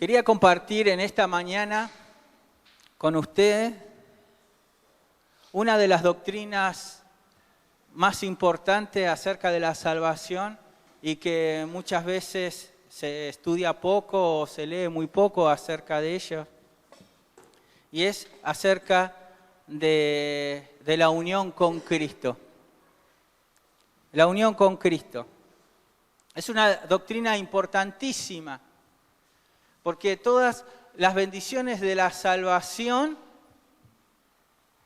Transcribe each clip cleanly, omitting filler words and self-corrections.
Quería compartir en esta mañana con ustedes una de las doctrinas más importantes acerca de la salvación y que muchas veces se estudia poco o se lee muy poco acerca de ello. Y es acerca de la unión con Cristo. La unión con Cristo. Es una doctrina importantísima, porque todas las bendiciones de la salvación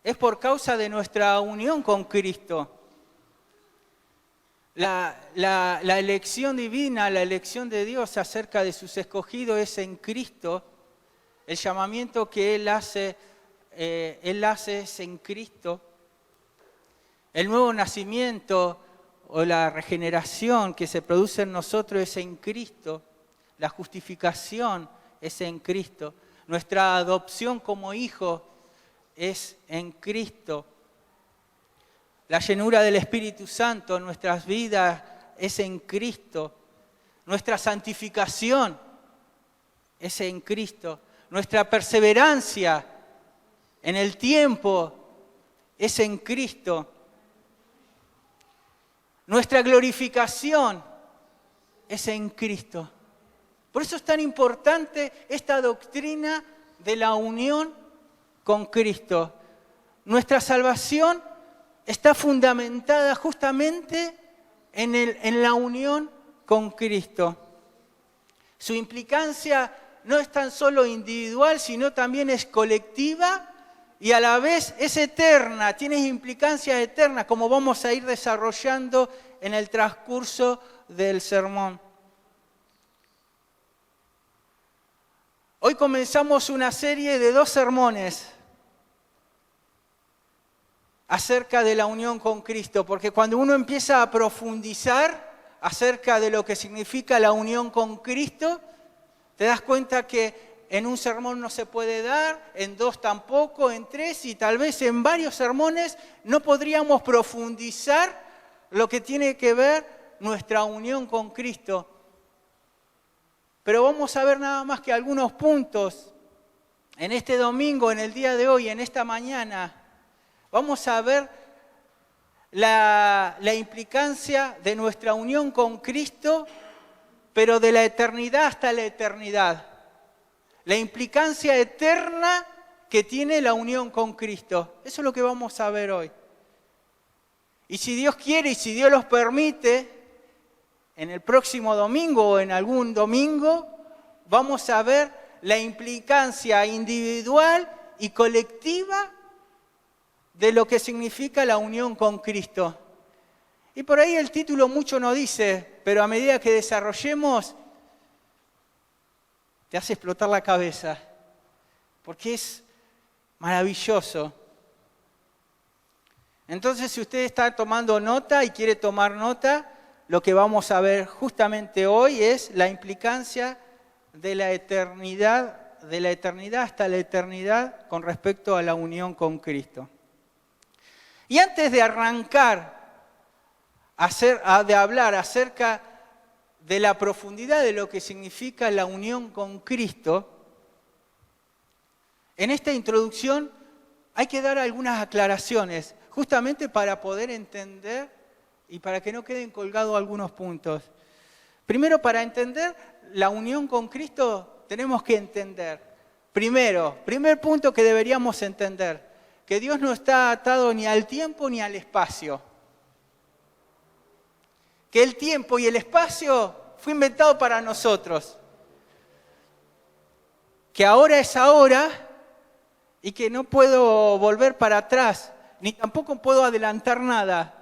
es por causa de nuestra unión con Cristo. La elección divina, la elección de Dios acerca de sus escogidos es en Cristo. El llamamiento que Él hace es en Cristo. El nuevo nacimiento o la regeneración que se produce en nosotros es en Cristo. La justificación es en Cristo. Nuestra adopción como hijo es en Cristo. La llenura del Espíritu Santo en nuestras vidas es en Cristo. Nuestra santificación es en Cristo. Nuestra perseverancia en el tiempo es en Cristo. Nuestra glorificación es en Cristo. Por eso es tan importante esta doctrina de la unión con Cristo. Nuestra salvación está fundamentada justamente en la unión con Cristo. Su implicancia no es tan solo individual, sino también es colectiva y a la vez es eterna, tiene implicancias eternas, como vamos a ir desarrollando en el transcurso del sermón. Hoy comenzamos una serie de 2 sermones acerca de la unión con Cristo, porque cuando uno empieza a profundizar acerca de lo que significa la unión con Cristo, te das cuenta que en un sermón no se puede dar, en 2 tampoco, en 3 y tal vez en varios sermones no podríamos profundizar lo que tiene que ver nuestra unión con Cristo. Pero vamos a ver nada más que algunos puntos en este domingo, en el día de hoy, en esta mañana. Vamos a ver la implicancia de nuestra unión con Cristo, pero de la eternidad hasta la eternidad. La implicancia eterna que tiene la unión con Cristo. Eso es lo que vamos a ver hoy. Y si Dios quiere y si Dios los permite, en el próximo domingo o en algún domingo, vamos a ver la implicancia individual y colectiva de lo que significa la unión con Cristo. Y por ahí el título mucho no dice, pero a medida que desarrollemos, te hace explotar la cabeza, porque es maravilloso. Entonces, si usted está tomando nota y quiere tomar nota, lo que vamos a ver justamente hoy es la implicancia de la eternidad hasta la eternidad con respecto a la unión con Cristo. Y antes de arrancar de hablar acerca de la profundidad de lo que significa la unión con Cristo, en esta introducción hay que dar algunas aclaraciones, justamente para poder entender y para que no queden colgados algunos puntos. Primero, para entender la unión con Cristo, tenemos que entender, primer punto que deberíamos entender, que Dios no está atado ni al tiempo ni al espacio. Que el tiempo y el espacio fue inventado para nosotros. Que ahora es ahora y que no puedo volver para atrás, ni tampoco puedo adelantar nada.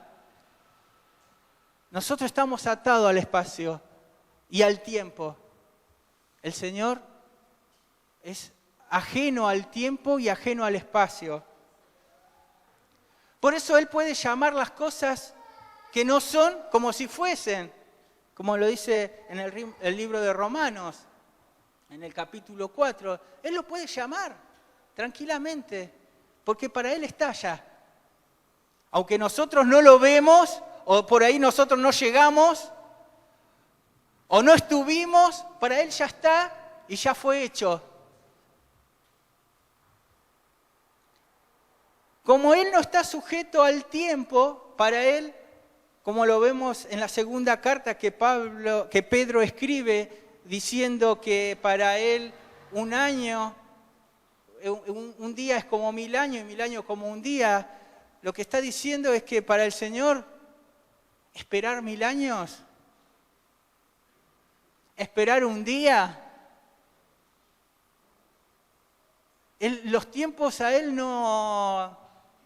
Nosotros estamos atados al espacio y al tiempo. El Señor es ajeno al tiempo y ajeno al espacio. Por eso Él puede llamar las cosas que no son como si fuesen, como lo dice en el libro de Romanos, en el capítulo 4. Él lo puede llamar tranquilamente, porque para Él está allá. Aunque nosotros no lo vemos, o por ahí nosotros no llegamos, o no estuvimos, para Él ya está y ya fue hecho. Como Él no está sujeto al tiempo, para Él, como lo vemos en la segunda carta que Pedro escribe, diciendo que para Él un año, un día es como 1000 años y 1000 años como un día, lo que está diciendo es que para el Señor esperar 1000 años, esperar un día, los tiempos a Él no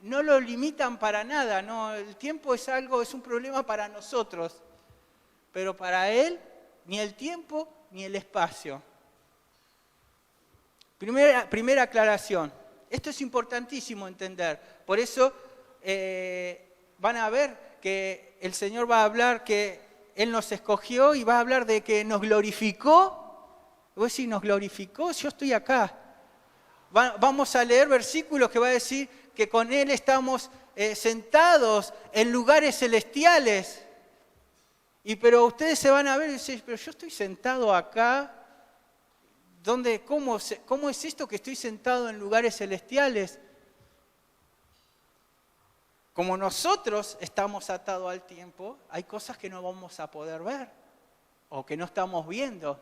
lo limitan para nada, no, el tiempo es un problema para nosotros, pero para Él ni el tiempo ni el espacio. Primera aclaración, esto es importantísimo entender, por eso van a ver que el Señor va a hablar que Él nos escogió y va a hablar de que nos glorificó. Vos decís, ¿nos glorificó? Yo estoy acá. Vamos a leer versículos que va a decir que con Él estamos sentados en lugares celestiales. Pero ustedes se van a ver y dicen, pero yo estoy sentado acá. ¿Cómo es esto que estoy sentado en lugares celestiales? Como nosotros estamos atados al tiempo, hay cosas que no vamos a poder ver o que no estamos viendo.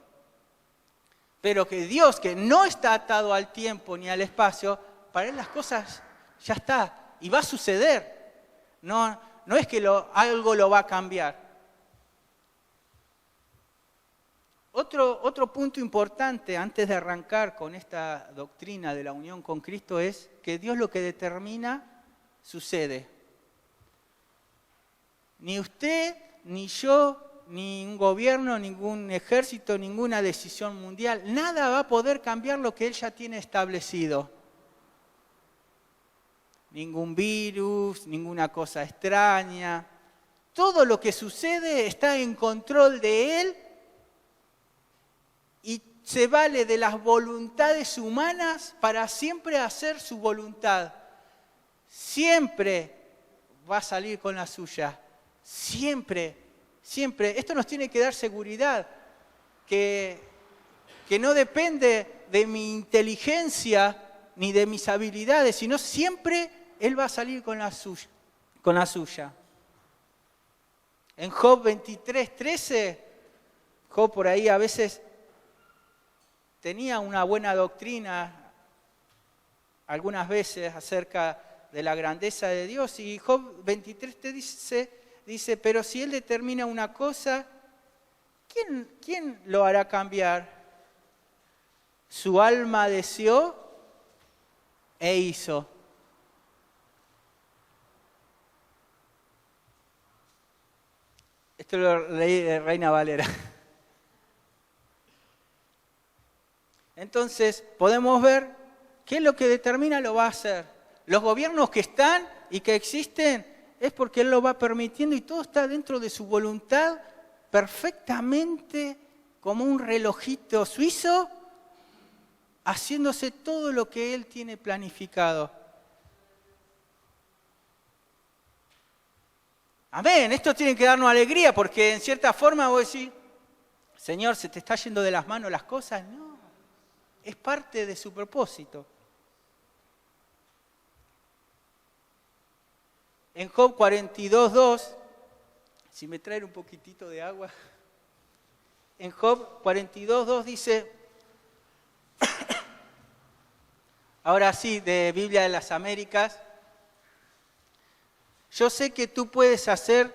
Pero que Dios, que no está atado al tiempo ni al espacio, para Él las cosas ya está y va a suceder. No es que algo lo va a cambiar. Otro punto importante antes de arrancar con esta doctrina de la unión con Cristo es que Dios lo que determina sucede. Ni usted, ni yo, ni un gobierno, ningún ejército, ninguna decisión mundial, nada va a poder cambiar lo que Él ya tiene establecido. Ningún virus, ninguna cosa extraña. Todo lo que sucede está en control de Él y se vale de las voluntades humanas para siempre hacer su voluntad. Siempre va a salir con la suya. Siempre, siempre. Esto nos tiene que dar seguridad, que no depende de mi inteligencia ni de mis habilidades, sino siempre Él va a salir con la suya. En Job 23:13, Job por ahí a veces tenía una buena doctrina, algunas veces acerca de la grandeza de Dios, y Job 23 te dice, pero si Él determina una cosa, ¿quién lo hará cambiar? Su alma deseó e hizo. Esto lo leí de Reina Valera. Entonces, podemos ver qué es lo que determina lo va a hacer. Los gobiernos que están y que existen es porque Él lo va permitiendo y todo está dentro de su voluntad perfectamente como un relojito suizo, haciéndose todo lo que Él tiene planificado. Amén, esto tiene que darnos alegría porque en cierta forma vos decís, Señor, ¿se te está yendo de las manos las cosas? No. Es parte de su propósito. En Job 42:2, si me traen un poquitito de agua, en Job 42:2 dice, ahora sí, de Biblia de las Américas, yo sé que tú puedes hacer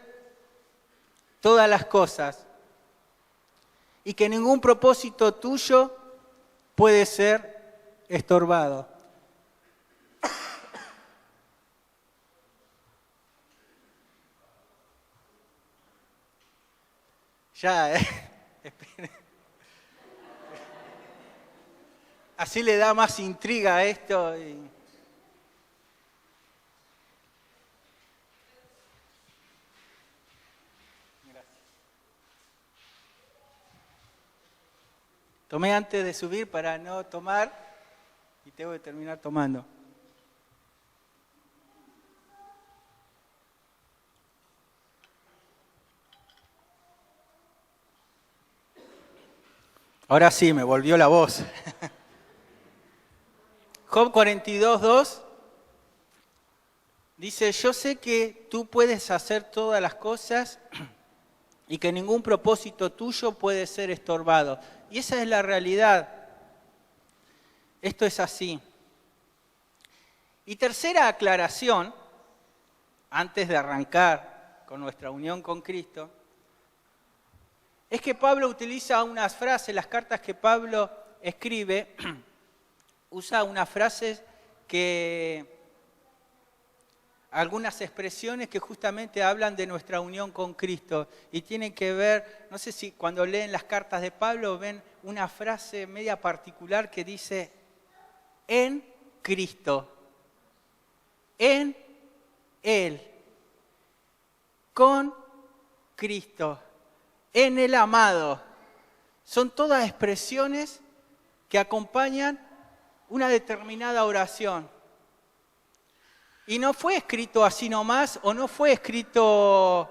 todas las cosas y que ningún propósito tuyo puede ser estorbado. Ya, espere. Así le da más intriga a esto. Tomé antes de subir para no tomar y tengo que terminar tomando. Ahora sí, me volvió la voz. Job 42:2 dice, yo sé que tú puedes hacer todas las cosas y que ningún propósito tuyo puede ser estorbado. Y esa es la realidad. Esto es así. Y tercera aclaración, antes de arrancar con nuestra unión con Cristo, es que Pablo utiliza unas frases, las cartas que Pablo escribe, usa unas frases algunas expresiones que justamente hablan de nuestra unión con Cristo y tienen que ver, no sé si cuando leen las cartas de Pablo ven una frase media particular que dice, en Cristo, en Él, con Cristo, en el amado. Son todas expresiones que acompañan una determinada oración. Y no fue escrito así nomás, o no fue escrito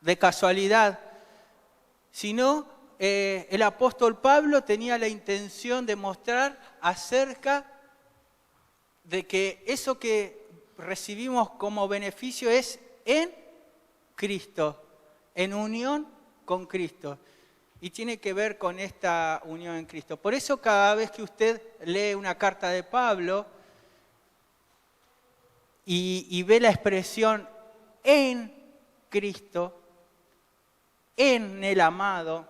de casualidad, sino el apóstol Pablo tenía la intención de mostrar acerca de que eso que recibimos como beneficio es en Cristo, en unión con Cristo. Y tiene que ver con esta unión en Cristo. Por eso cada vez que usted lee una carta de Pablo y ve la expresión en Cristo, en el amado,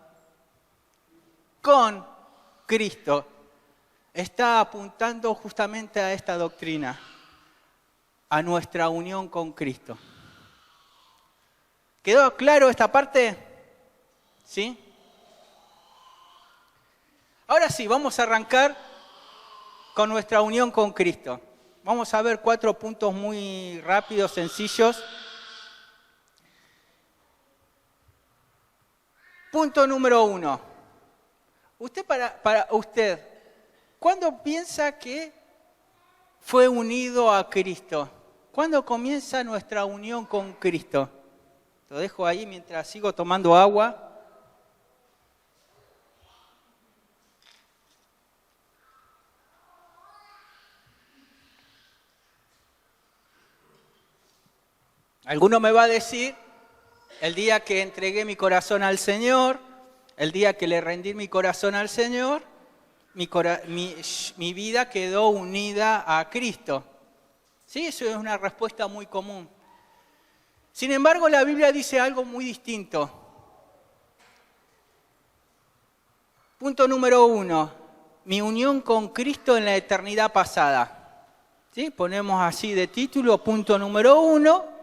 con Cristo, está apuntando justamente a esta doctrina, a nuestra unión con Cristo. ¿Quedó claro esta parte? ¿Sí? Ahora sí, vamos a arrancar con nuestra unión con Cristo. Vamos a ver 4 puntos muy rápidos, sencillos. Punto número 1. Para usted, ¿cuándo piensa que fue unido a Cristo? ¿Cuándo comienza nuestra unión con Cristo? Lo dejo ahí mientras sigo tomando agua. Alguno me va a decir, el día que entregué mi corazón al Señor, el día que le rendí mi corazón al Señor, mi vida quedó unida a Cristo. Sí, eso es una respuesta muy común. Sin embargo, la Biblia dice algo muy distinto. Punto número 1, mi unión con Cristo en la eternidad pasada. ¿Sí? Ponemos así de título, punto número 1.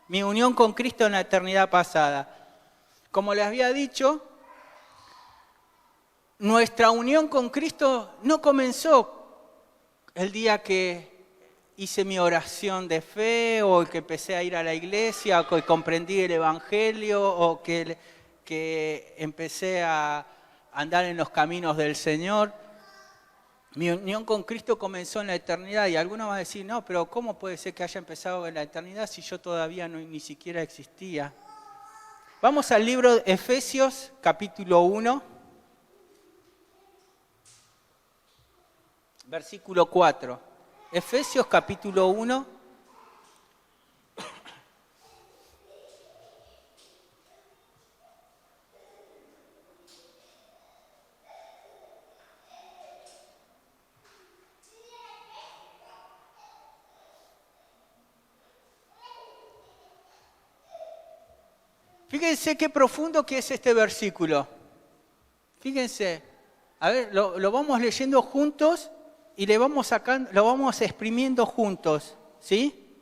Mi unión con Cristo en la eternidad pasada. Como les había dicho, nuestra unión con Cristo no comenzó el día que hice mi oración de fe, o que empecé a ir a la iglesia, o que comprendí el Evangelio, o que empecé a andar en los caminos del Señor. Mi unión con Cristo comenzó en la eternidad y algunos van a decir, no, pero ¿cómo puede ser que haya empezado en la eternidad si yo todavía ni siquiera existía? Vamos al libro de Efesios, capítulo 1, versículo 4. Efesios, capítulo 1. Fíjense qué profundo que es este versículo. Fíjense, a ver, lo vamos leyendo juntos y lo vamos exprimiendo juntos, ¿sí?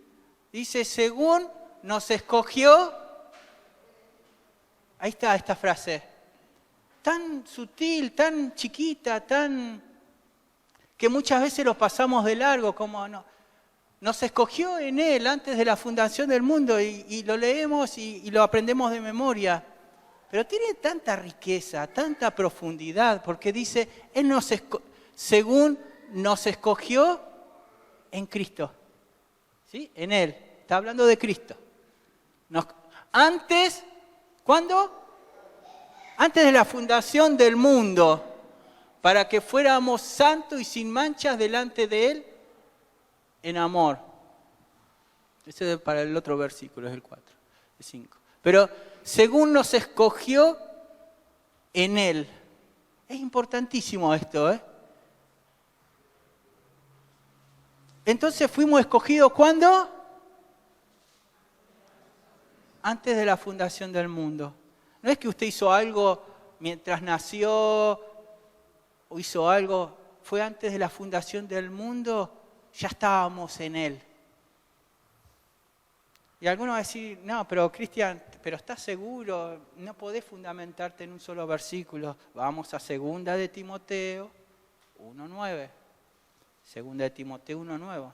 Dice, según nos escogió, ahí está esta frase, tan sutil, tan chiquita, que muchas veces lo pasamos de largo, como no. Nos escogió en Él antes de la fundación del mundo y lo leemos y lo aprendemos de memoria. Pero tiene tanta riqueza, tanta profundidad, porque dice, Él según nos escogió en Cristo. ¿Sí? En Él. Está hablando de Cristo. Antes, ¿cuándo? antes de la fundación del mundo, para que fuéramos santos y sin manchas delante de Él en amor. Ese es para el otro versículo, es el 4, el 5. Pero según nos escogió en Él. Es importantísimo esto, ¿eh? Entonces fuimos escogidos ¿cuándo? Antes de la fundación del mundo. No es que usted hizo algo mientras nació o hizo algo, fue antes de la fundación del mundo, ya estábamos en Él. Y algunos van a decir, no, pero Cristian, ¿pero estás seguro? No podés fundamentarte en un solo versículo. Vamos a 2 de Timoteo 1:9. 2 de Timoteo 1:9.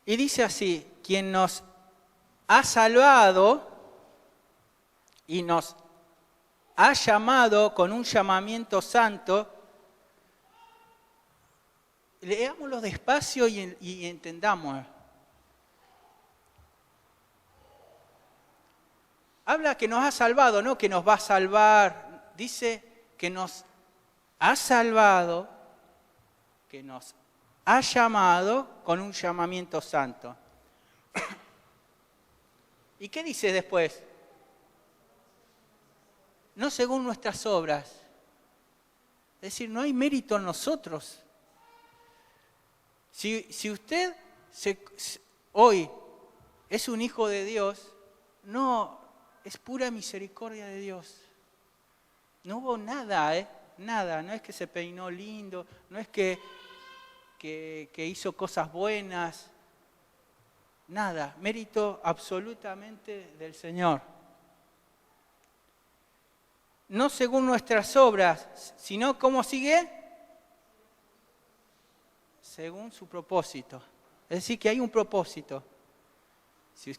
Y dice así, quien nos ha salvado y nos ha llamado con un llamamiento santo. Leámoslo despacio y entendamos. Habla que nos ha salvado, no que nos va a salvar. Dice que nos ha salvado, que nos ha llamado con un llamamiento santo. ¿Y qué dice después? No según nuestras obras. Es decir, no hay mérito en nosotros. Si usted hoy es un hijo de Dios, no, es pura misericordia de Dios. No hubo nada, nada. No es que se peinó lindo, no es que hizo cosas buenas. Nada, mérito absolutamente del Señor. No según nuestras obras, sino ¿cómo sigue? Según su propósito. Es decir, que hay un propósito. Si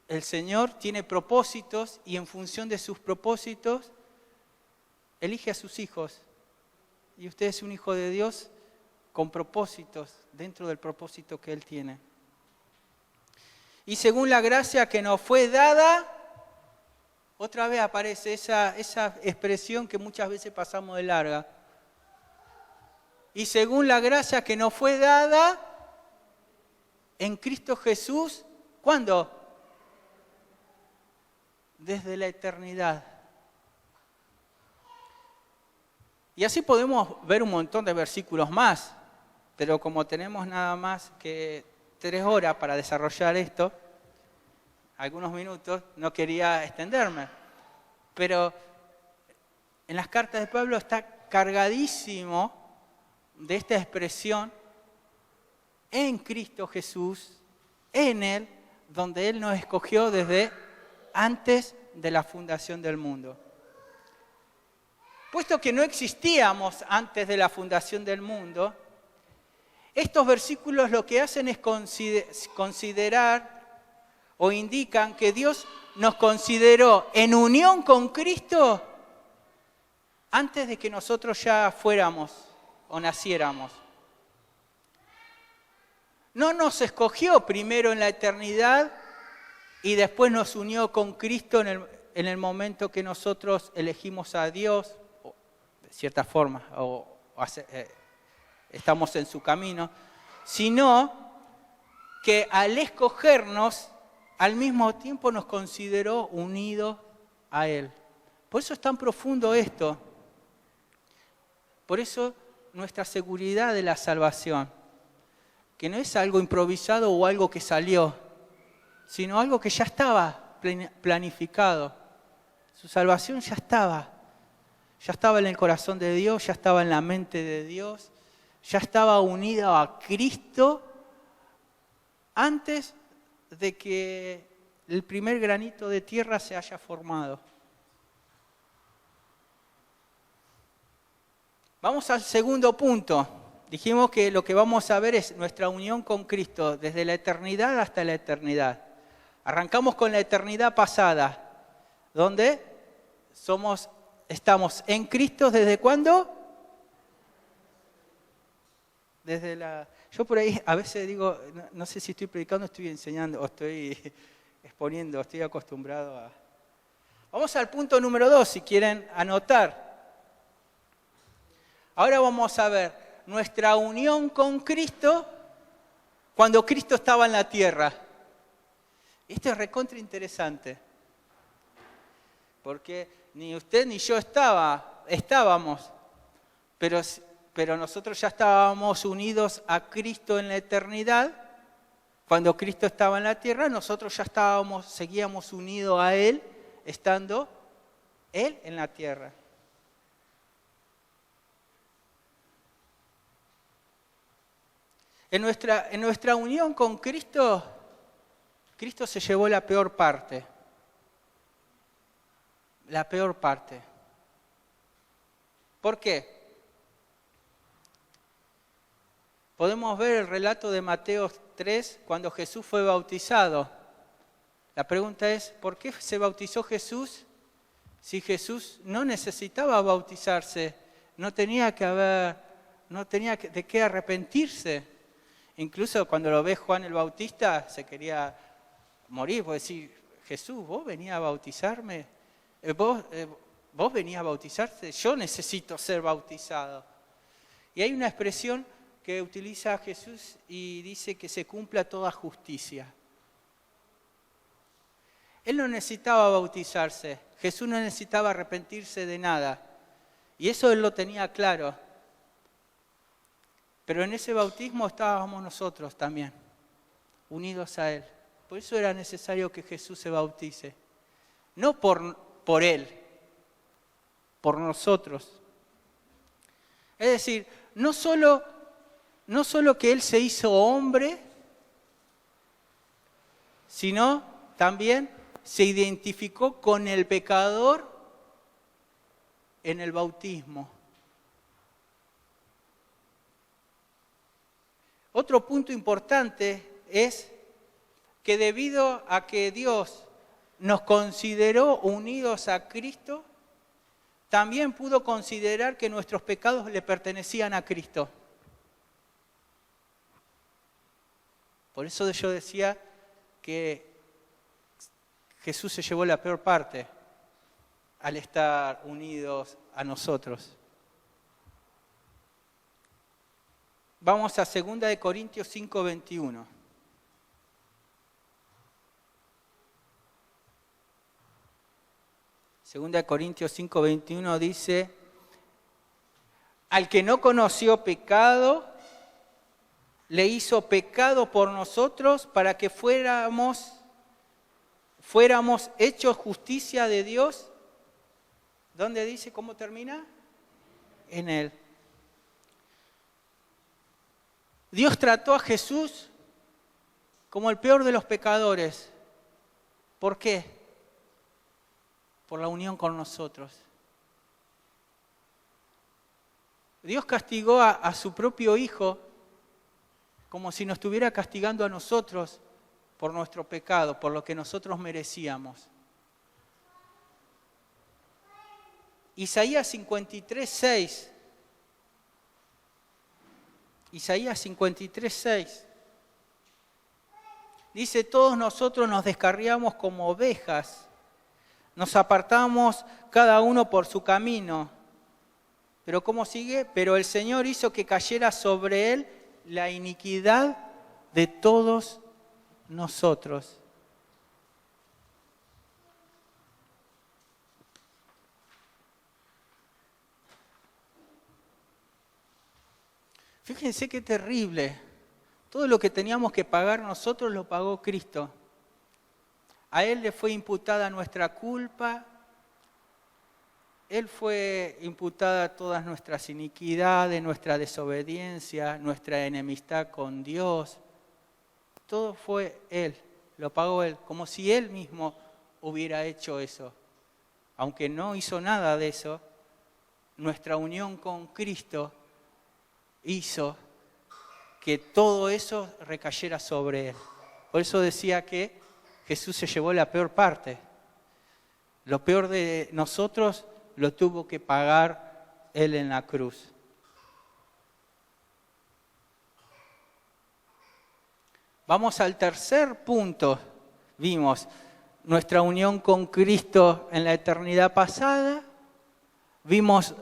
el Señor tiene propósitos y en función de sus propósitos, elige a sus hijos. Y usted es un hijo de Dios con propósitos, dentro del propósito que Él tiene. Y según la gracia que nos fue dada, otra vez aparece esa expresión que muchas veces pasamos de larga. Y según la gracia que nos fue dada en Cristo Jesús, ¿cuándo? Desde la eternidad. Y así podemos ver un montón de versículos más, pero como tenemos nada más que 3 horas para desarrollar esto, algunos minutos, no quería extenderme. Pero en las cartas de Pablo está cargadísimo de esta expresión en Cristo Jesús, en Él, donde Él nos escogió desde antes de la fundación del mundo. Puesto que no existíamos antes de la fundación del mundo, estos versículos lo que hacen es considerar o indican que Dios nos consideró en unión con Cristo antes de que nosotros ya fuéramos o naciéramos. No nos escogió primero en la eternidad y después nos unió con Cristo en el momento que nosotros elegimos a Dios, de cierta forma, estamos en su camino, sino que al escogernos, al mismo tiempo nos consideró unidos a Él. Por eso es tan profundo esto. Por eso nuestra seguridad de la salvación, que no es algo improvisado o algo que salió, sino algo que ya estaba planificado. Su salvación ya estaba en el corazón de Dios, ya estaba en la mente de Dios, ya estaba unida a Cristo antes de que el primer granito de tierra se haya formado. Vamos al segundo punto. Dijimos que lo que vamos a ver es nuestra unión con Cristo desde la eternidad hasta la eternidad. Arrancamos con la eternidad pasada, donde estamos en Cristo ¿desde cuándo? Yo por ahí a veces digo, no sé si estoy predicando, estoy enseñando o estoy exponiendo, estoy acostumbrado a... Vamos al punto número 2, si quieren anotar. Ahora vamos a ver nuestra unión con Cristo cuando Cristo estaba en la tierra. Esto es recontra interesante, porque ni usted ni yo estábamos, pero nosotros ya estábamos unidos a Cristo en la eternidad. Cuando Cristo estaba en la tierra, nosotros ya seguíamos unidos a Él, estando Él en la tierra. En nuestra unión con Cristo, Cristo se llevó la peor parte. La peor parte. ¿Por qué? Podemos ver el relato de Mateo 3 cuando Jesús fue bautizado. La pregunta es, ¿por qué se bautizó Jesús si Jesús no necesitaba bautizarse? No tenía de qué arrepentirse. Incluso cuando lo ve Juan el Bautista se quería morir, por decir, Jesús, ¿vos venías a bautizarme? ¿Vos venías a bautizarte? Yo necesito ser bautizado. Y hay una expresión que utiliza Jesús y dice que se cumpla toda justicia. Él no necesitaba bautizarse, Jesús no necesitaba arrepentirse de nada. Y eso Él lo tenía claro. Pero en ese bautismo estábamos nosotros también, unidos a Él. Por eso era necesario que Jesús se bautice. No por Él, por nosotros. Es decir, no solo que Él se hizo hombre, sino también se identificó con el pecador en el bautismo. Otro punto importante es que debido a que Dios nos consideró unidos a Cristo, también pudo considerar que nuestros pecados le pertenecían a Cristo. Por eso yo decía que Jesús se llevó la peor parte al estar unidos a nosotros. Vamos a 2 Corintios 5:21. Segunda de Corintios 5:21 dice, al que no conoció pecado, le hizo pecado por nosotros para que fuéramos hechos justicia de Dios. ¿Dónde dice cómo termina? En Él. Dios trató a Jesús como el peor de los pecadores. ¿Por qué? Por la unión con nosotros. Dios castigó a su propio Hijo como si nos estuviera castigando a nosotros por nuestro pecado, por lo que nosotros merecíamos. Isaías 53:6. Isaías 53:6. Dice, todos nosotros nos descarriamos como ovejas, nos apartamos cada uno por su camino. Pero ¿cómo sigue? Pero el Señor hizo que cayera sobre él la iniquidad de todos nosotros. Fíjense qué terrible. Todo lo que teníamos que pagar nosotros lo pagó Cristo. A Él le fue imputada nuestra culpa. Él fue imputada todas nuestras iniquidades, nuestra desobediencia, nuestra enemistad con Dios. Todo fue Él, lo pagó Él, como si Él mismo hubiera hecho eso. Aunque no hizo nada de eso, nuestra unión con Cristo hizo que todo eso recayera sobre Él. Por eso decía que Jesús se llevó la peor parte. Lo peor de nosotros lo tuvo que pagar Él en la cruz. Vamos al tercer punto. Vimos nuestra unión con Cristo en la eternidad pasada. Vimos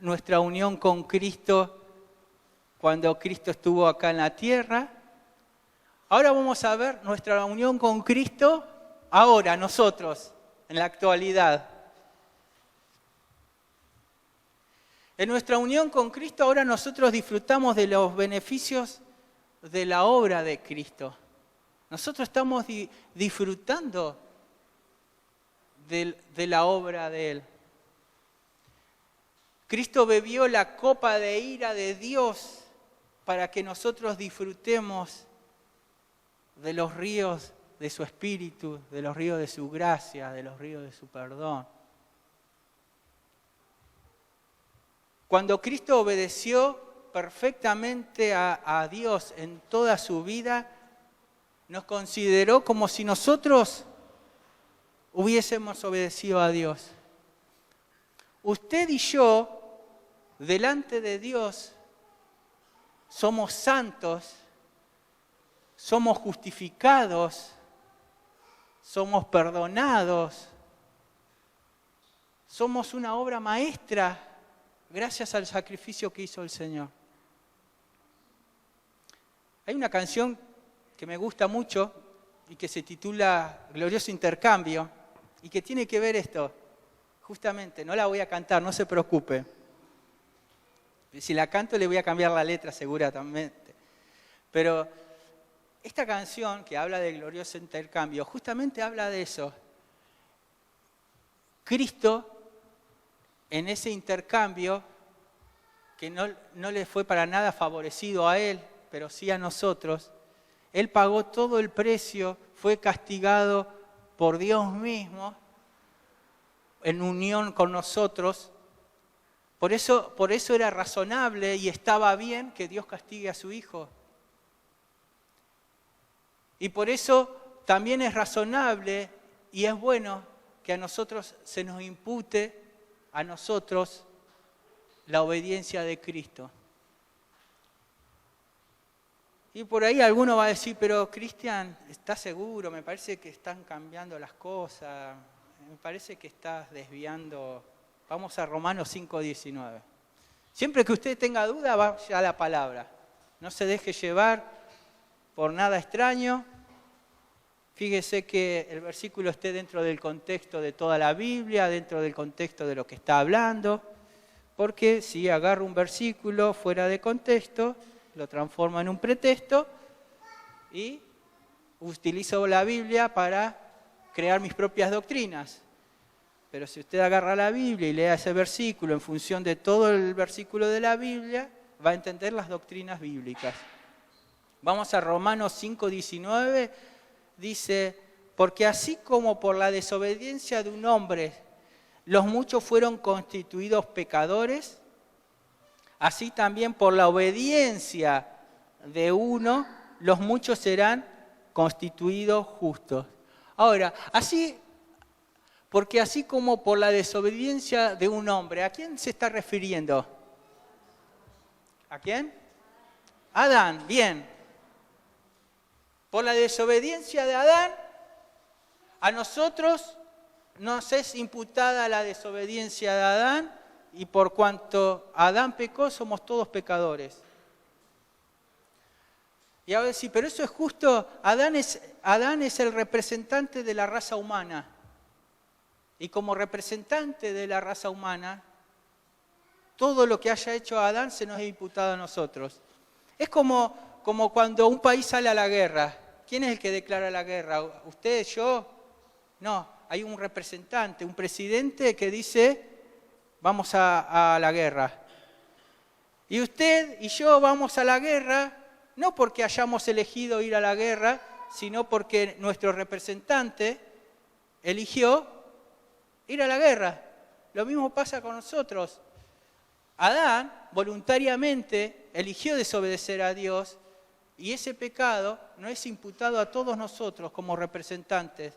nuestra unión con Cristo cuando Cristo estuvo acá en la tierra. Ahora vamos a ver nuestra unión con Cristo ahora, nosotros, en la actualidad. En nuestra unión con Cristo ahora nosotros disfrutamos de los beneficios de la obra de Cristo. Nosotros estamos disfrutando de la obra de Él. Cristo bebió la copa de ira de Dios para que nosotros disfrutemos de los ríos de su Espíritu, de los ríos de su gracia, de los ríos de su perdón. Cuando Cristo obedeció perfectamente a Dios en toda su vida, nos consideró como si nosotros hubiésemos obedecido a Dios. Usted y yo, delante de Dios, somos santos, somos justificados, somos perdonados, somos una obra maestra gracias al sacrificio que hizo el Señor. Hay una canción que me gusta mucho y que se titula Glorioso Intercambio y que tiene que ver esto. Justamente, no la voy a cantar, no se preocupe. Si la canto le voy a cambiar la letra seguramente. Pero esta canción que habla de glorioso intercambio, justamente habla de eso. Cristo, en ese intercambio, que no le fue para nada favorecido a Él, pero sí a nosotros, Él pagó todo el precio, fue castigado por Dios mismo, en unión con nosotros. Por eso era razonable y estaba bien que Dios castigue a su Hijo. Y por eso también es razonable y es bueno que a nosotros se nos impute, a nosotros, la obediencia de Cristo. Y por ahí alguno va a decir, pero Cristian, ¿estás seguro? Me parece que están cambiando las cosas, me parece que estás desviando. Vamos a Romanos 5:19. Siempre que usted tenga duda, vaya a la palabra. No se deje llevar por nada extraño. Fíjese que el versículo esté dentro del contexto de toda la Biblia, dentro del contexto de lo que está hablando. Porque si agarro un versículo fuera de contexto, lo transformo en un pretexto y utilizo la Biblia para crear mis propias doctrinas. Pero si usted agarra la Biblia y lea ese versículo en función de todo el versículo de la Biblia, va a entender las doctrinas bíblicas. Vamos a Romanos 5:19, dice, porque así como por la desobediencia de un hombre los muchos fueron constituidos pecadores, así también por la obediencia de uno los muchos serán constituidos justos. Ahora, porque así como por la desobediencia de un hombre, ¿a quién se está refiriendo? ¿A quién? Adán, bien. Por la desobediencia de Adán, a nosotros nos es imputada la desobediencia de Adán y por cuanto Adán pecó, somos todos pecadores. Y ahora sí, pero eso es justo, Adán es el representante de la raza humana. Y como representante de la raza humana, todo lo que haya hecho Adán se nos ha imputado a nosotros. Es como cuando un país sale a la guerra. ¿Quién es el que declara la guerra? ¿Usted, yo? No, hay un representante, un presidente que dice, vamos a la guerra. Y usted y yo vamos a la guerra, no porque hayamos elegido ir a la guerra, sino porque nuestro representante eligió ir a la guerra. Lo mismo pasa con nosotros. Adán voluntariamente eligió desobedecer a Dios y ese pecado no es imputado a todos nosotros como representantes.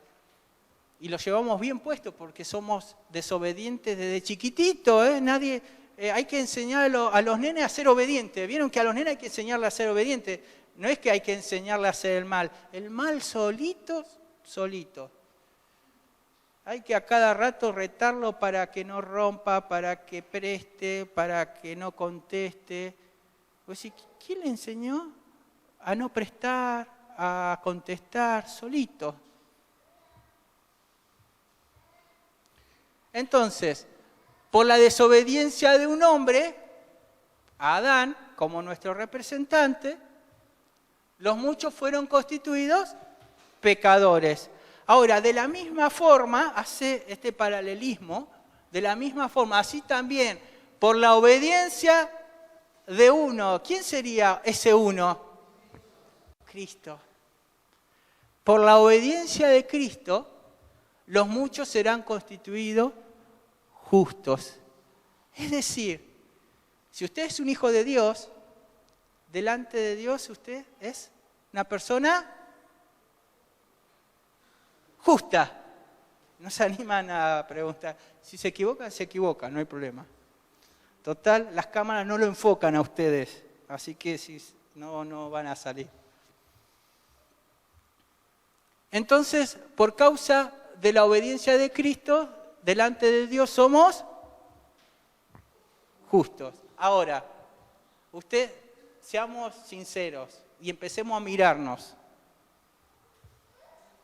Y lo llevamos bien puesto porque somos desobedientes desde chiquitito. Hay que enseñar a los nenes a ser obedientes. ¿Vieron que a los nenes hay que enseñarles a ser obedientes? no es que hay que enseñarle a hacer el mal solito. Hay que a cada rato retarlo para que no rompa, para que preste, para que no conteste. Pues, ¿quién le enseñó a no prestar, a contestar solito? Entonces, por la desobediencia de un hombre, Adán, como nuestro representante, los muchos fueron constituidos pecadores. Ahora, de la misma forma, hace este paralelismo, de la misma forma, así también, por la obediencia de uno. ¿Quién sería ese uno? Cristo. Por la obediencia de Cristo, los muchos serán constituidos justos. Es decir, si usted es un hijo de Dios, delante de Dios usted es una persona justa. No se animan a preguntar. Si se equivocan, no hay problema. Total, las cámaras no lo enfocan a ustedes, así que si no van a salir. Entonces, por causa de la obediencia de Cristo, delante de Dios somos justos. Ahora, seamos sinceros y empecemos a mirarnos.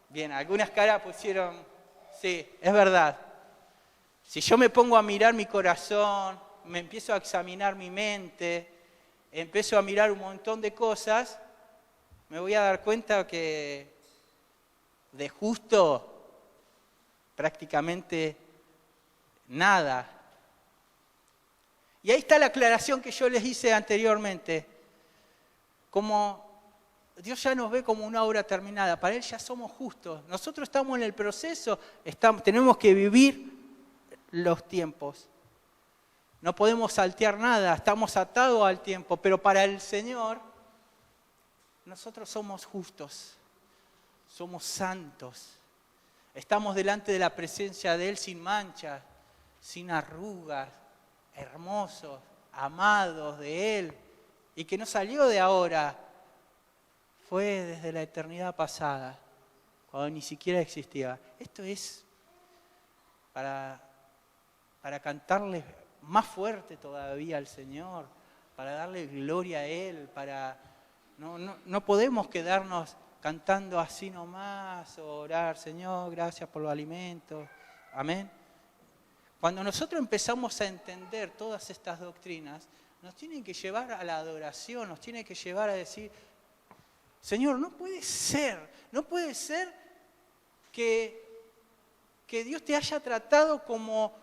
Bien, algunas caras pusieron, sí, es verdad. Si yo me pongo a mirar mi corazón, me empiezo a examinar mi mente, empiezo a mirar un montón de cosas, me voy a dar cuenta que de justo prácticamente nada. Y ahí está la aclaración que yo les hice anteriormente. Como Dios ya nos ve como una obra terminada, para Él ya somos justos. Nosotros estamos en el proceso, tenemos que vivir los tiempos. No podemos saltear nada, estamos atados al tiempo, pero para el Señor, nosotros somos justos, somos santos. Estamos delante de la presencia de Él sin mancha, sin arrugas, hermosos, amados de Él, y que no salió de ahora, fue desde la eternidad pasada, cuando ni siquiera existía. Esto es para cantarle más fuerte todavía al Señor, para darle gloria a Él, no podemos quedarnos cantando así nomás, o orar, Señor, gracias por los alimentos, amén. Cuando nosotros empezamos a entender todas estas doctrinas, nos tienen que llevar a la adoración, nos tienen que llevar a decir, Señor, no puede ser que Dios te haya tratado como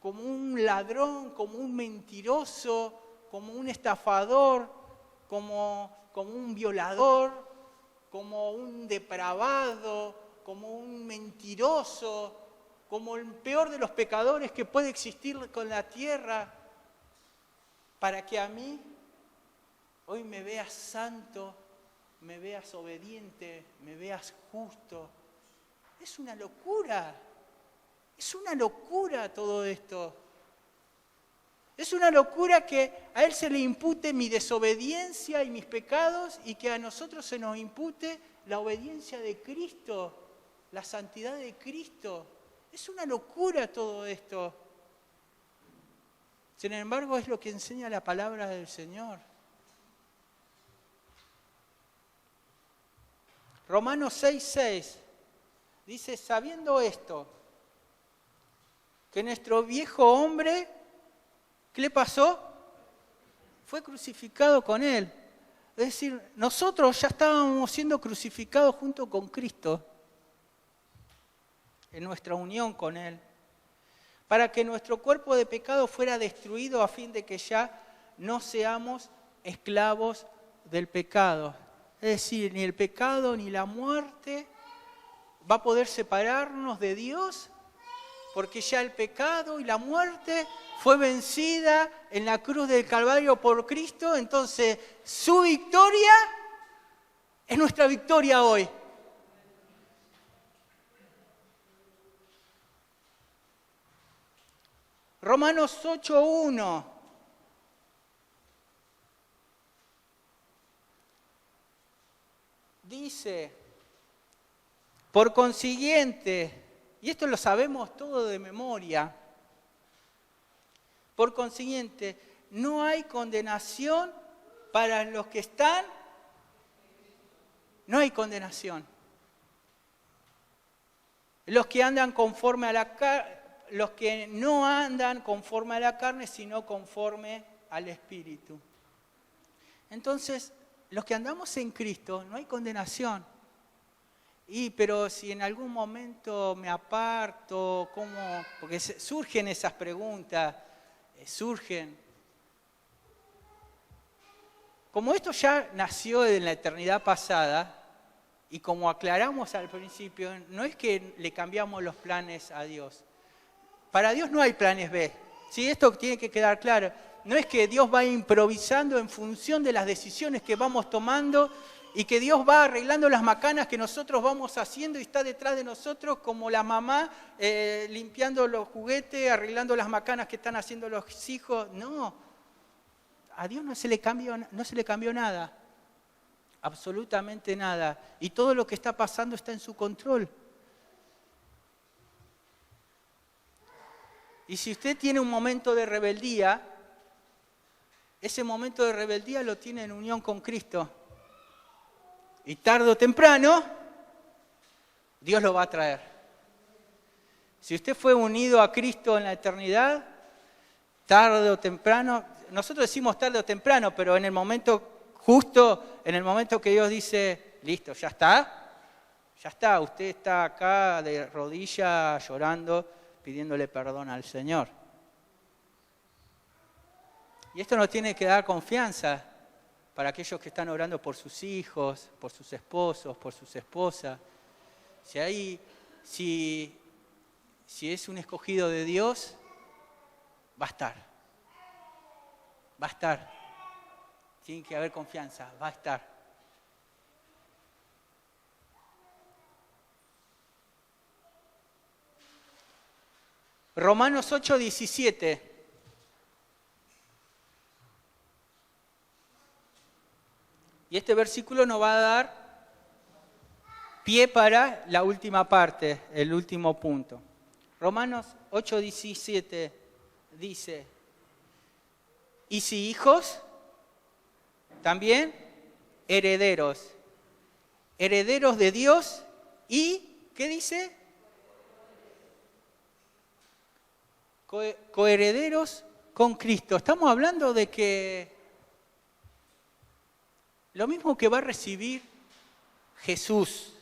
un ladrón, como un mentiroso, como un estafador, como un violador, como un depravado, como un mentiroso, como el peor de los pecadores que puede existir con la tierra, para que a mí hoy me veas santo, me veas obediente, me veas justo. Es una locura todo esto. Es una locura que a Él se le impute mi desobediencia y mis pecados y que a nosotros se nos impute la obediencia de Cristo, la santidad de Cristo. Es una locura todo esto. Sin embargo, es lo que enseña la palabra del Señor. Romanos 6:6 dice, sabiendo esto, que nuestro viejo hombre, ¿qué le pasó? Fue crucificado con Él. Es decir, nosotros ya estábamos siendo crucificados junto con Cristo, en nuestra unión con Él, para que nuestro cuerpo de pecado fuera destruido a fin de que ya no seamos esclavos del pecado. Es decir, ni el pecado ni la muerte va a poder separarnos de Dios, porque ya el pecado y la muerte fue vencida en la cruz del Calvario por Cristo. Entonces, su victoria es nuestra victoria hoy. Romanos 8:1. dice, por consiguiente, y esto lo sabemos todo de memoria, por consiguiente, no hay condenación para los que están, no hay condenación. Los que andan conforme a la carne, los que no andan conforme a la carne, sino conforme al Espíritu. Entonces, los que andamos en Cristo, no hay condenación. Pero si en algún momento me aparto, ¿cómo? Porque surgen esas preguntas, surgen. Como esto ya nació en la eternidad pasada, y como aclaramos al principio, no es que le cambiamos los planes a Dios. Para Dios no hay planes B. ¿Sí? Esto tiene que quedar claro. No es que Dios va improvisando en función de las decisiones que vamos tomando y que Dios va arreglando las macanas que nosotros vamos haciendo y está detrás de nosotros como la mamá limpiando los juguetes, arreglando las macanas que están haciendo los hijos. No, a Dios no se le cambió nada, absolutamente nada. Y todo lo que está pasando está en su control. Y si usted tiene un momento de rebeldía, ese momento de rebeldía lo tiene en unión con Cristo. Y tarde o temprano, Dios lo va a traer. Si usted fue unido a Cristo en la eternidad, tarde o temprano, nosotros decimos tarde o temprano, pero en el momento justo, en el momento que Dios dice, listo, ya está, usted está acá de rodillas llorando, pidiéndole perdón al Señor. Y esto nos tiene que dar confianza para aquellos que están orando por sus hijos, por sus esposos, por sus esposas. Si es un escogido de Dios, va a estar. Tiene que haber confianza, va a estar. Romanos 8:17. Y este versículo nos va a dar pie para la última parte, el último punto. Romanos 8:17 dice, y si hijos, también herederos de Dios y, ¿qué dice? Coherederos con Cristo. Estamos hablando de que lo mismo que va a recibir Jesús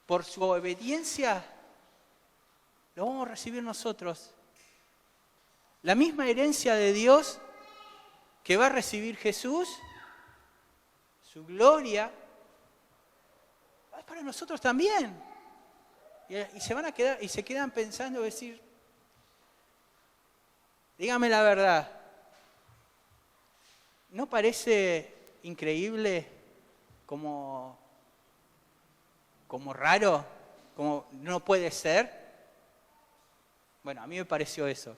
por su obediencia, lo vamos a recibir nosotros. La misma herencia de Dios que va a recibir Jesús, su gloria, es para nosotros también. Y se van a quedar, y se quedan pensando, decir, dígame la verdad, ¿no parece increíble, como raro, como no puede ser? Bueno, a mí me pareció eso.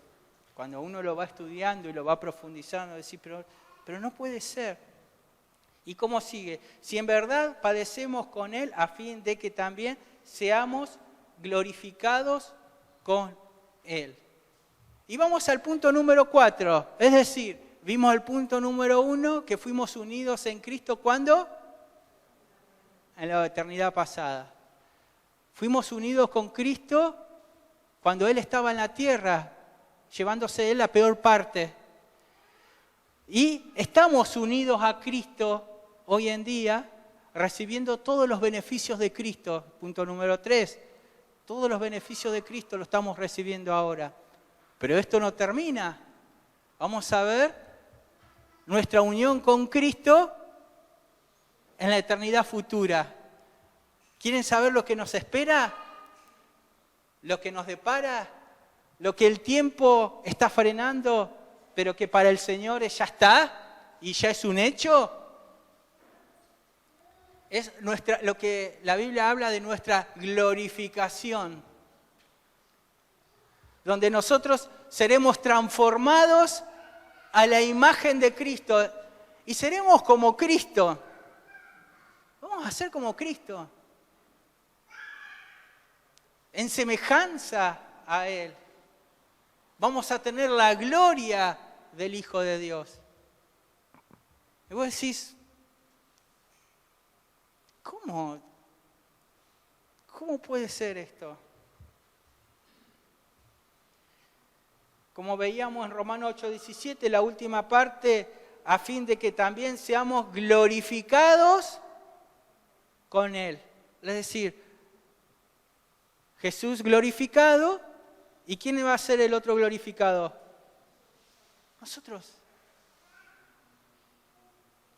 Cuando uno lo va estudiando y lo va profundizando, decir, pero no puede ser. ¿Y cómo sigue? Si en verdad padecemos con Él, a fin de que también seamos glorificados con Él. Y vamos al punto número 4, es decir, vimos el punto número 1, que fuimos unidos en Cristo, ¿cuándo? En la eternidad pasada. Fuimos unidos con Cristo cuando Él estaba en la tierra, llevándose Él la peor parte. Y estamos unidos a Cristo hoy en día, recibiendo todos los beneficios de Cristo. Punto número 3, todos los beneficios de Cristo lo estamos recibiendo ahora. Pero esto no termina. Vamos a ver nuestra unión con Cristo en la eternidad futura. ¿Quieren saber lo que nos espera? ¿Lo que nos depara? ¿Lo que el tiempo está frenando, pero que para el Señor ya está y ya es un hecho? Es lo que la Biblia habla de nuestra glorificación, donde nosotros seremos transformados a la imagen de Cristo y seremos como Cristo. Vamos a ser como Cristo, en semejanza a Él. Vamos a tener la gloria del Hijo de Dios. Y vos decís, ¿cómo puede ser esto? Como veíamos en Romanos 8:17, la última parte, a fin de que también seamos glorificados con Él. Es decir, Jesús glorificado, ¿y quién va a ser el otro glorificado? Nosotros.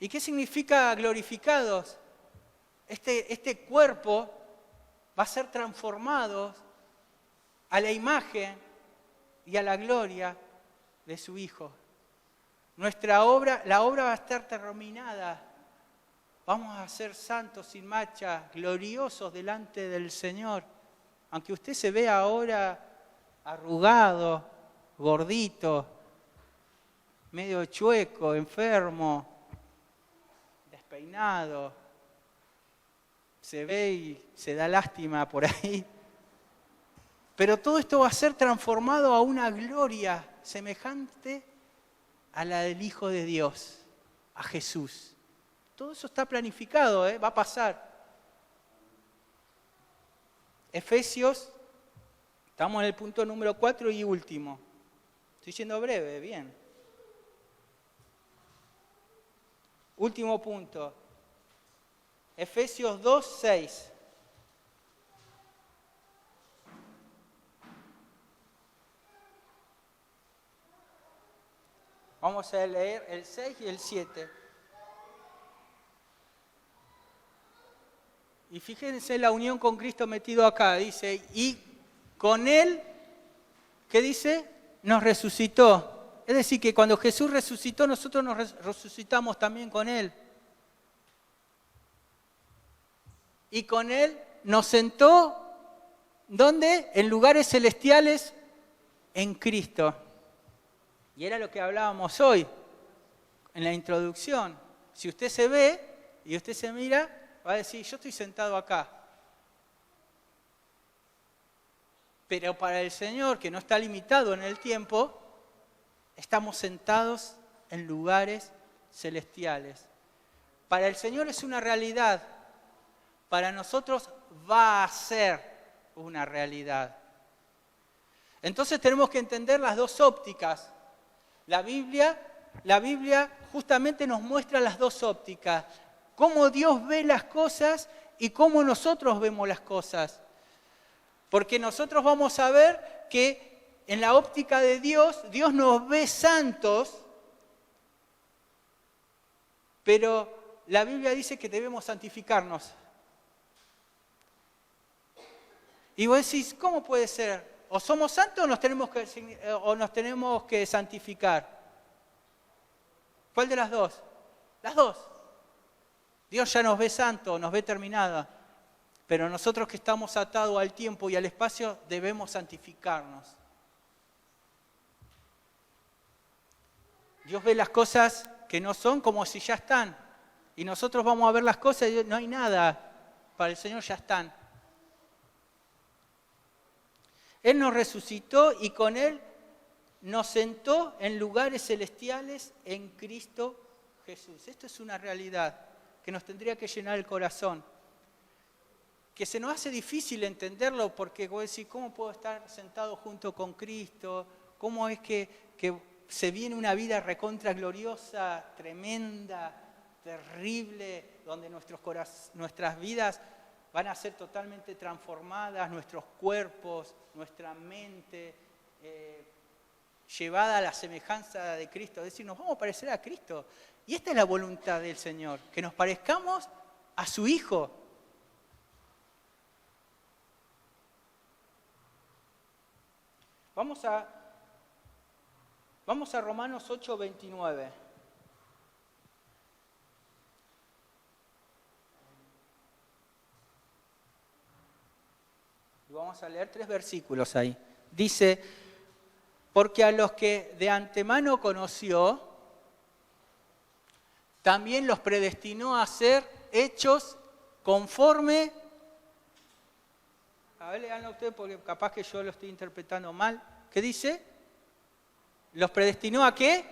¿Y qué significa glorificados? Este cuerpo va a ser transformado a la imagen y a la gloria de su Hijo. La obra va a estar terminada. Vamos a ser santos sin mancha, gloriosos delante del Señor. Aunque usted se vea ahora arrugado, gordito, medio chueco, enfermo, despeinado, se ve y se da lástima por ahí. Pero todo esto va a ser transformado a una gloria semejante a la del Hijo de Dios, a Jesús. Todo eso está planificado, va a pasar. Efesios, estamos en el punto número 4 y último. Estoy siendo breve, bien. Último punto. Efesios 2:6. Vamos a leer el 6 y el 7. Y fíjense la unión con Cristo metido acá. Dice, y con Él, ¿qué dice? Nos resucitó. Es decir, que cuando Jesús resucitó, nosotros nos resucitamos también con Él. Y con Él nos sentó, ¿dónde? En lugares celestiales en Cristo. Y era lo que hablábamos hoy, en la introducción. Si usted se ve y usted se mira, va a decir, yo estoy sentado acá. Pero para el Señor, que no está limitado en el tiempo, estamos sentados en lugares celestiales. Para el Señor es una realidad. Para nosotros va a ser una realidad. Entonces tenemos que entender las dos ópticas. La Biblia justamente nos muestra las dos ópticas. Cómo Dios ve las cosas y cómo nosotros vemos las cosas. Porque nosotros vamos a ver que en la óptica de Dios, Dios nos ve santos, pero la Biblia dice que debemos santificarnos. Y vos decís, ¿cómo puede ser? ¿O somos santos o nos tenemos que santificar? ¿Cuál de las dos? Las dos. Dios ya nos ve santos, nos ve terminada. Pero nosotros que estamos atados al tiempo y al espacio debemos santificarnos. Dios ve las cosas que no son como si ya están. Y nosotros vamos a ver las cosas y no hay nada. Para el Señor ya están. Él nos resucitó y con Él nos sentó en lugares celestiales en Cristo Jesús. Esto es una realidad que nos tendría que llenar el corazón. Que se nos hace difícil entenderlo porque vos decís, ¿cómo puedo estar sentado junto con Cristo? ¿Cómo es que se viene una vida recontra gloriosa, tremenda, terrible, donde nuestras vidas van a ser totalmente transformadas, nuestros cuerpos, nuestra mente, llevada a la semejanza de Cristo? Es decir, nos vamos a parecer a Cristo. Y esta es la voluntad del Señor, que nos parezcamos a su Hijo. Vamos a Romanos 8:29. Y vamos a leer 3 versículos ahí. Dice, porque a los que de antemano conoció, también los predestinó a ser hechos conforme, a ver, leanlo ustedes porque capaz que yo lo estoy interpretando mal. ¿Qué dice? ¿Los predestinó a qué?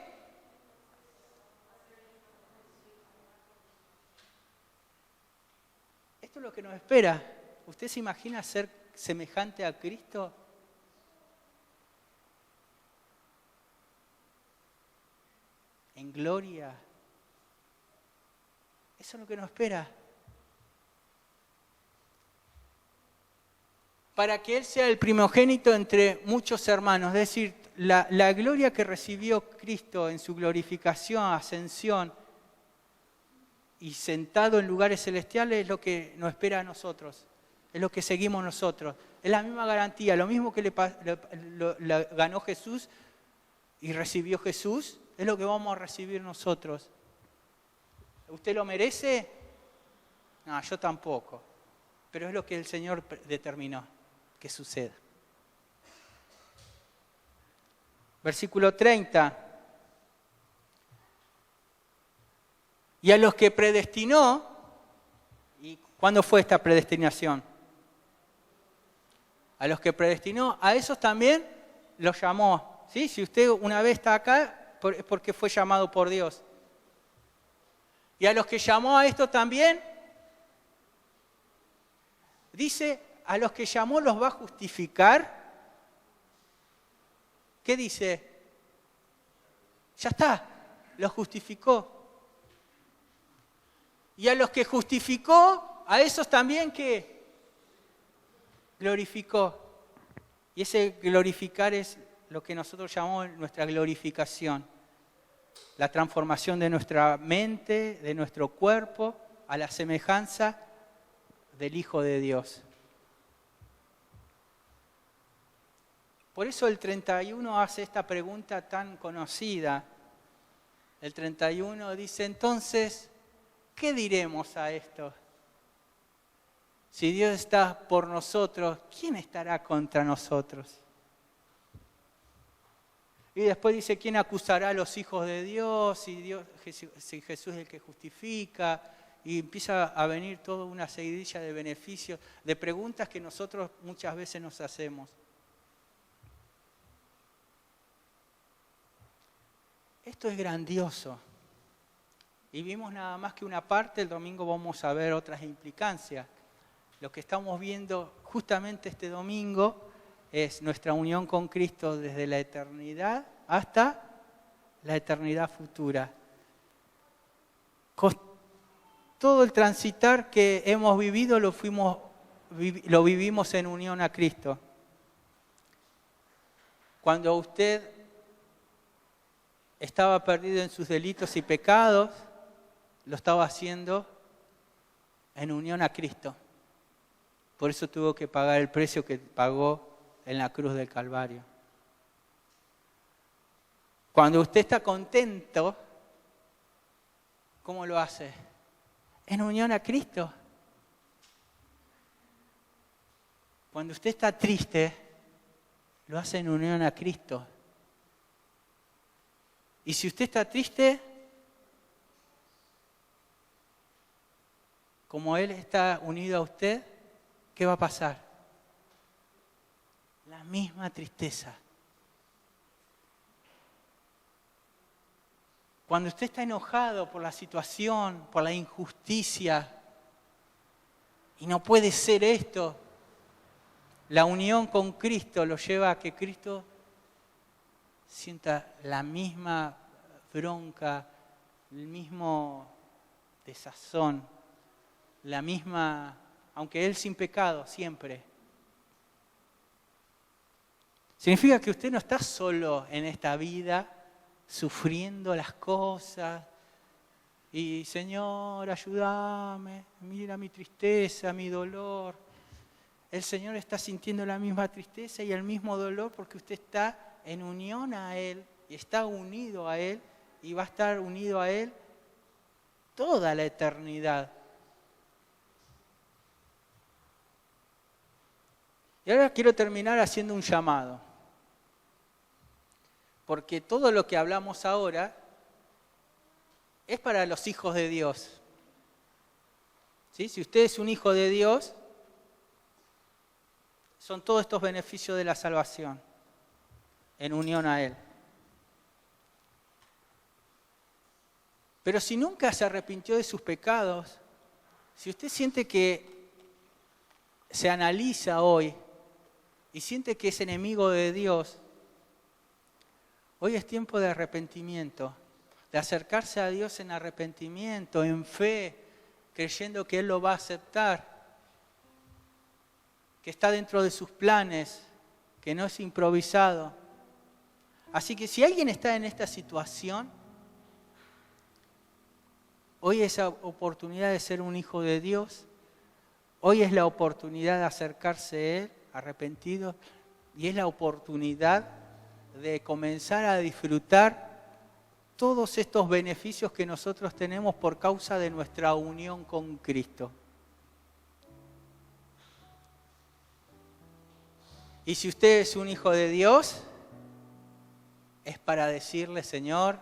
Esto es lo que nos espera. ¿Usted se imagina ser semejante a Cristo? En gloria. Eso es lo que nos espera. Para que Él sea el primogénito entre muchos hermanos. Es decir, la gloria que recibió Cristo en su glorificación, ascensión y sentado en lugares celestiales es lo que nos espera a nosotros. Es lo que seguimos nosotros. Es la misma garantía, lo mismo que le ganó Jesús y recibió Jesús, es lo que vamos a recibir nosotros. ¿Usted lo merece? No, yo tampoco. Pero es lo que el Señor determinó que suceda. Versículo 30. Y a los que predestinó, ¿y cuándo fue esta predestinación? A los que predestinó, a esos también los llamó. ¿Sí? Si usted una vez está acá, es porque fue llamado por Dios. Y a los que llamó a esto también, dice, a los que llamó los va a justificar. ¿Qué dice? Ya está, los justificó. Y a los que justificó, a esos también que glorificó. Y ese glorificar es lo que nosotros llamamos nuestra glorificación. La transformación de nuestra mente, de nuestro cuerpo, a la semejanza del Hijo de Dios. Por eso el 31 hace esta pregunta tan conocida. El 31 dice, entonces, ¿qué diremos a esto? Si Dios está por nosotros, ¿quién estará contra nosotros? Y después dice, ¿quién acusará a los hijos de Dios? Si Jesús es el que justifica. Y empieza a venir toda una seguidilla de beneficios, de preguntas que nosotros muchas veces nos hacemos. Esto es grandioso. Y vimos nada más que una parte, el domingo vamos a ver otras implicancias. Lo que estamos viendo justamente este domingo es nuestra unión con Cristo desde la eternidad hasta la eternidad futura. Con todo el transitar que hemos vivido lo vivimos en unión a Cristo. Cuando usted estaba perdido en sus delitos y pecados, lo estaba haciendo en unión a Cristo. Por eso tuvo que pagar el precio que pagó en la cruz del Calvario. Cuando usted está contento, ¿cómo lo hace? En unión a Cristo. Cuando usted está triste, lo hace en unión a Cristo. Y si usted está triste, como Él está unido a usted, ¿qué va a pasar? La misma tristeza. Cuando usted está enojado por la situación, por la injusticia, y no puede ser esto, la unión con Cristo lo lleva a que Cristo sienta la misma bronca, el mismo desazón, la misma, aunque Él sin pecado, siempre. Significa que usted no está solo en esta vida, sufriendo las cosas, y Señor, ayúdame, mira mi tristeza, mi dolor. El Señor está sintiendo la misma tristeza y el mismo dolor porque usted está en unión a Él, y está unido a Él, y va a estar unido a Él toda la eternidad. Y ahora quiero terminar haciendo un llamado. Porque todo lo que hablamos ahora es para los hijos de Dios. ¿Sí? Si usted es un hijo de Dios, son todos estos beneficios de la salvación en unión a Él. Pero si nunca se arrepintió de sus pecados, si usted siente que se analiza hoy y siente que es enemigo de Dios, hoy es tiempo de arrepentimiento, de acercarse a Dios en arrepentimiento, en fe, creyendo que Él lo va a aceptar, que está dentro de sus planes, que no es improvisado. Así que si alguien está en esta situación, hoy es la oportunidad de ser un hijo de Dios, hoy es la oportunidad de acercarse a Él, arrepentido, y es la oportunidad de comenzar a disfrutar todos estos beneficios que nosotros tenemos por causa de nuestra unión con Cristo. Y si usted es un hijo de Dios, es para decirle, Señor,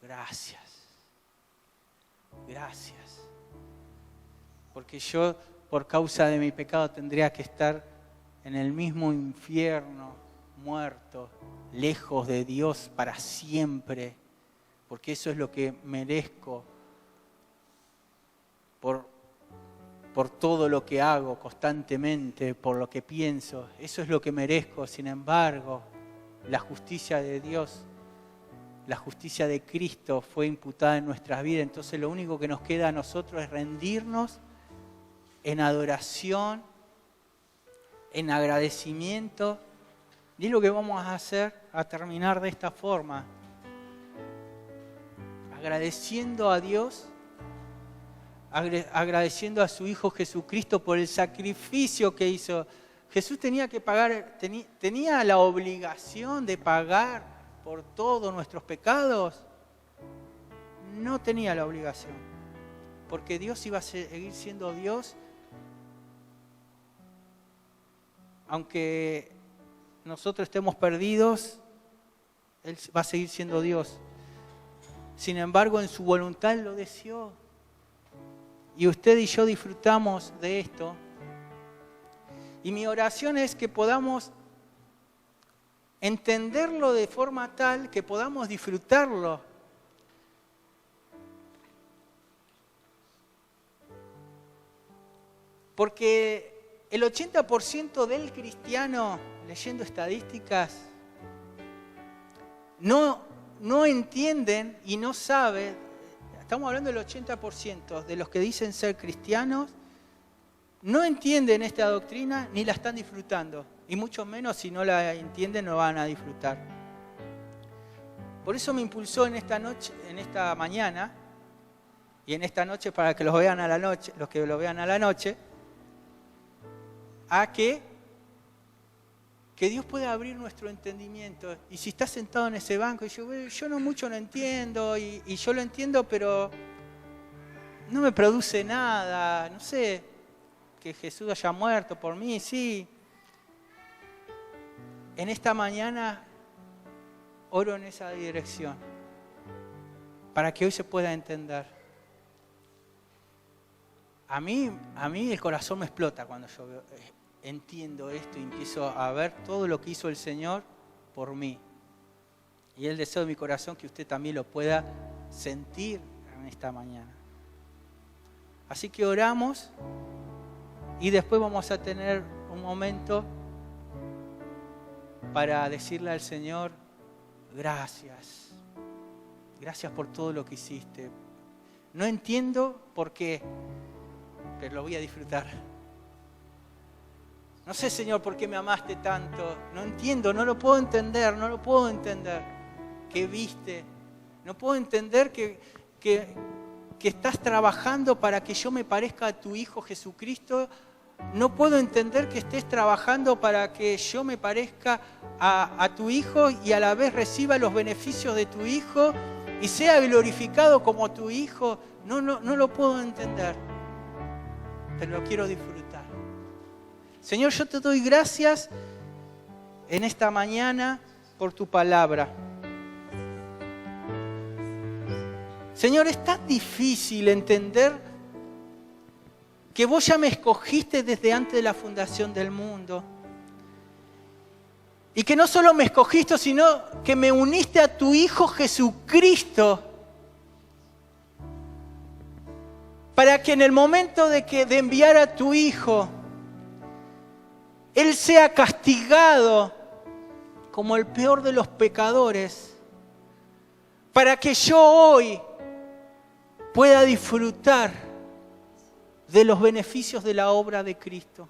gracias. Gracias. Porque yo, por causa de mi pecado, tendría que estar en el mismo infierno, muerto, lejos de Dios para siempre. Porque eso es lo que merezco por todo lo que hago constantemente, por lo que pienso. Eso es lo que merezco. Sin embargo, la justicia de Dios, la justicia de Cristo fue imputada en nuestras vidas. Entonces lo único que nos queda a nosotros es rendirnos en adoración, en agradecimiento. Y es lo que vamos a hacer a terminar de esta forma. Agradeciendo a Dios, agradeciendo a su Hijo Jesucristo por el sacrificio que hizo. Jesús tenía que pagar, tenía la obligación de pagar por todos nuestros pecados. No tenía la obligación, porque Dios iba a seguir siendo Dios, aunque nosotros estemos perdidos, Él va a seguir siendo Dios. Sin embargo, en su voluntad Él lo deseó. Y usted y yo disfrutamos de esto. Y mi oración es que podamos entenderlo de forma tal que podamos disfrutarlo. Porque el 80% del cristiano, leyendo estadísticas, no entienden y no saben. Estamos hablando del 80% de los que dicen ser cristianos, no entienden esta doctrina ni la están disfrutando. Y mucho menos si no la entienden no van a disfrutar. Por eso me impulsó en esta noche, en esta mañana, y en esta noche para que los vean a la noche, los que lo vean a la noche, a que Dios pueda abrir nuestro entendimiento. Y si estás sentado en ese banco y yo no mucho no entiendo, y yo lo entiendo, pero no me produce nada, no sé, que Jesús haya muerto por mí, sí. En esta mañana oro en esa dirección, para que hoy se pueda entender. A mí el corazón me explota cuando yo entiendo esto y empiezo a ver todo lo que hizo el Señor por mí. Y el deseo de mi corazón que usted también lo pueda sentir en esta mañana. Así que oramos y después vamos a tener un momento para decirle al Señor, gracias. Gracias por todo lo que hiciste. No entiendo por qué, pero lo voy a disfrutar. No sé, Señor, por qué me amaste tanto. No entiendo, no lo puedo entender. ¿Qué viste? No puedo entender que estás trabajando para que yo me parezca a tu Hijo Jesucristo. No puedo entender que estés trabajando para que yo me parezca a tu Hijo y a la vez reciba los beneficios de tu Hijo y sea glorificado como tu Hijo. No lo puedo entender, pero lo quiero disfrutar. Señor, yo te doy gracias en esta mañana por tu palabra. Señor, es tan difícil entender que vos ya me escogiste desde antes de la fundación del mundo. Y que no solo me escogiste, sino que me uniste a tu Hijo Jesucristo. Para que en el momento de enviar a tu Hijo, Él sea castigado como el peor de los pecadores. Para que yo hoy pueda disfrutar de los beneficios de la obra de Cristo.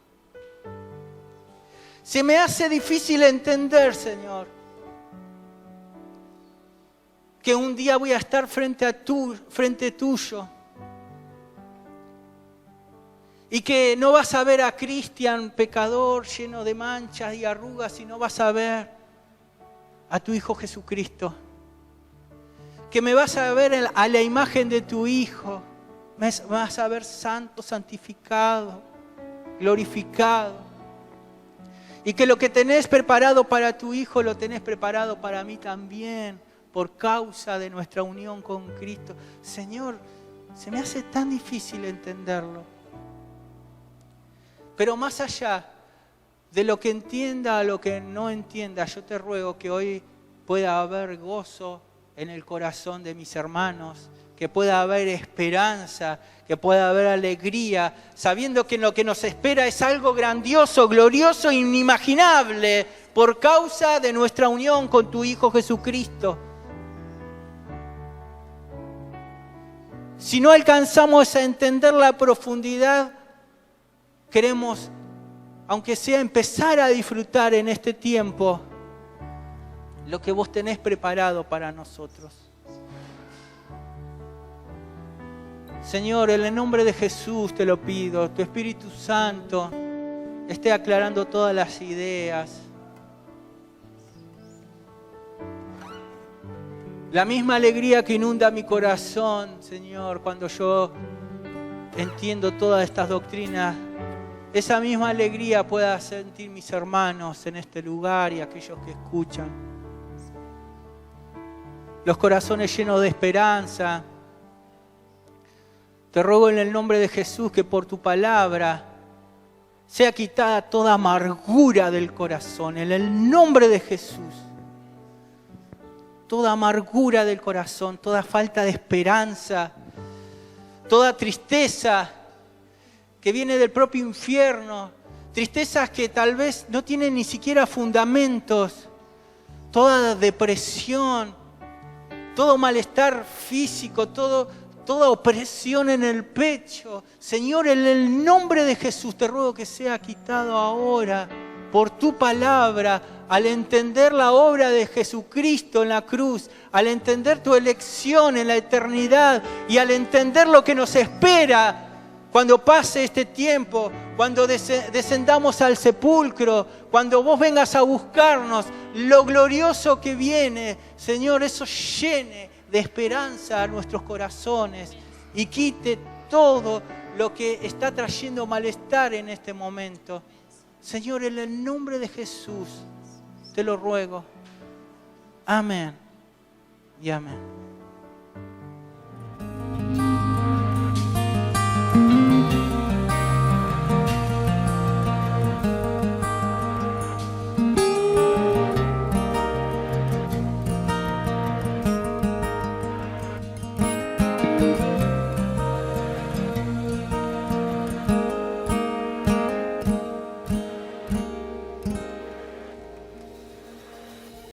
Se me hace difícil entender, Señor, que un día voy a estar frente tuyo y que no vas a ver a Cristian pecador lleno de manchas y arrugas, sino vas a ver a tu Hijo Jesucristo. Que me vas a ver a la imagen de tu Hijo, me vas a ver santo, santificado, glorificado. Y que lo que tenés preparado para tu Hijo lo tenés preparado para mí también, por causa de nuestra unión con Cristo. Señor, se me hace tan difícil entenderlo. Pero más allá de lo que entienda a lo que no entienda, yo te ruego que hoy pueda haber gozo en el corazón de mis hermanos, que pueda haber esperanza, que pueda haber alegría, sabiendo que lo que nos espera es algo grandioso, glorioso, inimaginable, por causa de nuestra unión con tu Hijo Jesucristo. Si no alcanzamos a entender la profundidad, queremos, aunque sea, empezar a disfrutar en este tiempo lo que vos tenés preparado para nosotros. Señor, en el nombre de Jesús te lo pido, tu Espíritu Santo esté aclarando todas las ideas. La misma alegría que inunda mi corazón, Señor, cuando yo entiendo todas estas doctrinas, esa misma alegría pueda sentir mis hermanos en este lugar y aquellos que escuchan. Los corazones llenos de esperanza. Te ruego en el nombre de Jesús que por tu palabra sea quitada toda amargura del corazón. En el nombre de Jesús. Toda amargura del corazón, toda falta de esperanza, toda tristeza que viene del propio infierno, tristezas que tal vez no tienen ni siquiera fundamentos, toda depresión, todo malestar físico, toda opresión en el pecho. Señor, en el nombre de Jesús te ruego que sea quitado ahora por tu palabra, al entender la obra de Jesucristo en la cruz, al entender tu elección en la eternidad y al entender lo que nos espera cuando pase este tiempo, cuando descendamos al sepulcro, cuando vos vengas a buscarnos, lo glorioso que viene, Señor, eso llene de esperanza a nuestros corazones y quite todo lo que está trayendo malestar en este momento. Señor, en el nombre de Jesús te lo ruego. Amén y amén.